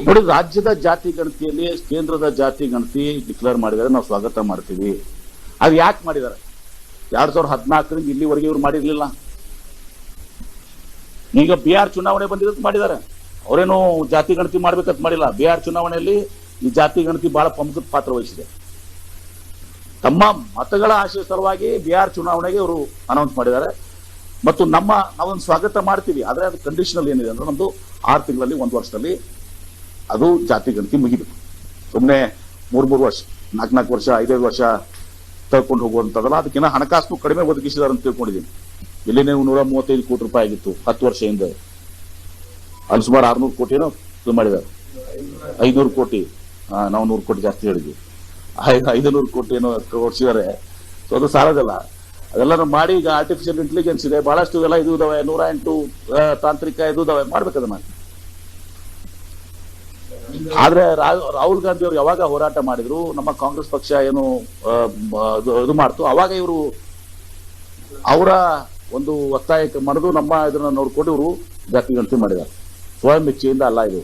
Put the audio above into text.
ನೋಡಿ, ರಾಜ್ಯದ ಜಾತಿ ಗಣತಿಯಲ್ಲಿ ಕೇಂದ್ರದ ಜಾತಿ ಗಣತಿ ಡಿಕ್ಲೇರ್ ಮಾಡಿದರೆ ನಾವು ಸ್ವಾಗತ ಮಾಡ್ತೀವಿ. ಅದು ಯಾಕೆ ಮಾಡಿದ್ದಾರೆ? 2014ರಿಂದ ಇಲ್ಲಿವರೆಗೆ ಇವ್ರು ಮಾಡಿರ್ಲಿಲ್ಲ. ಈಗ ಬಿಹಾರ್ ಚುನಾವಣೆ ಬಂದಿದ್ದು ಮಾಡಿದ್ದಾರೆ. ಅವರೇನು ಜಾತಿ ಗಣತಿ ಮಾಡ್ಬೇಕಂತ ಮಾಡಿಲ್ಲ. ಬಿಹಾರ್ ಚುನಾವಣೆಯಲ್ಲಿ ಈ ಜಾತಿ ಗಣತಿ ಬಹಳ ಪ್ರಮುಖ ಪಾತ್ರ ವಹಿಸಿದೆ. ತಮ್ಮ ಮತಗಳ ಆಶಯ ಸಲುವಾಗಿ ಬಿಹಾರ್ ಚುನಾವಣೆಗೆ ಅವರು ಅನೌನ್ಸ್ ಮಾಡಿದ್ದಾರೆ. ಮತ್ತು ನಾವೊಂದು ಸ್ವಾಗತ ಮಾಡ್ತೀವಿ. ಆದರೆ ಅದು ಕಂಡೀಷನಲ್ ಏನಿದೆ ಅಂದ್ರೆ ನಮ್ದು 6 ತಿಂಗಳಲ್ಲಿ 1 ವರ್ಷದಲ್ಲಿ ಅದು ಜಾತಿ ಗಣತಿ ಮುಗಿಬೇಕು. ಸುಮ್ಮನೆ 3 ವರ್ಷ 4 ವರ್ಷ 5 ವರ್ಷ ತಗೊಂಡು ಹೋಗುವಂತದಲ್ಲ. ಅದಕ್ಕಿಂತ ಹಣಕಾಸು ಕಡಿಮೆ ಒದಗಿಸಿದಾರೆ ಅಂತ ತಿಳ್ಕೊಂಡಿದ್ದೀನಿ. ಇಲ್ಲಿ ನೀವು 135 ಕೋಟಿ ರೂಪಾಯಿ ಆಗಿತ್ತು 10 ವರ್ಷ ಹಿಂದೆ. ಅಲ್ಲಿ ಸುಮಾರು 600 ಕೋಟಿನೋ ಇದು ಮಾಡಿದ್ದಾರೆ. 500 ಕೋಟಿ, ನಾವು 100 ಕೋಟಿ ಜಾಸ್ತಿ ಹೇಳಿದ್ವಿ. 500 ಕೋಟಿ ಏನೋ ಕೊಡ್ಸಿದ್ದಾರೆ. ಸೊ ಅದು ಸಾಲದಲ್ಲ. ಅದೆಲ್ಲ ಮಾಡಿ ಈಗ ಆರ್ಟಿಫಿಷಿಯಲ್ ಇಂಟೆಲಿಜೆನ್ಸ್ ಇದೆ, ಬಹಳಷ್ಟು ಎಲ್ಲ ಇದು ಇದಾವೆ, 108 ತಾಂತ್ರಿಕ ಇದು ಇದಾವೆ, ಮಾಡ್ಬೇಕದನ್ನ. ಆದ್ರೆ ರಾಹುಲ್ ಗಾಂಧಿ ಅವರು ಯಾವಾಗ ಹೋರಾಟ ಮಾಡಿದ್ರು, ನಮ್ಮ ಕಾಂಗ್ರೆಸ್ ಪಕ್ಷ ಏನು ಇದು ಮಾಡ್ತು, ಅವಾಗ ಇವರು ಅವರ ಒಂದು ಒತ್ತಾಯಕ್ಕೆ ಮಾಡಿದ್ರು. ನಮ್ಮ ಇದನ್ನ ನೋಡ್ಕೊಂಡು ಇವರು ಜಾತಿ ಗಣತಿ ಮಾಡಿದ್ದಾರೆ. ಸ್ವಯಂ ಇಚ್ಛೆಯಿಂದ ಅಲ್ಲ ಇದು.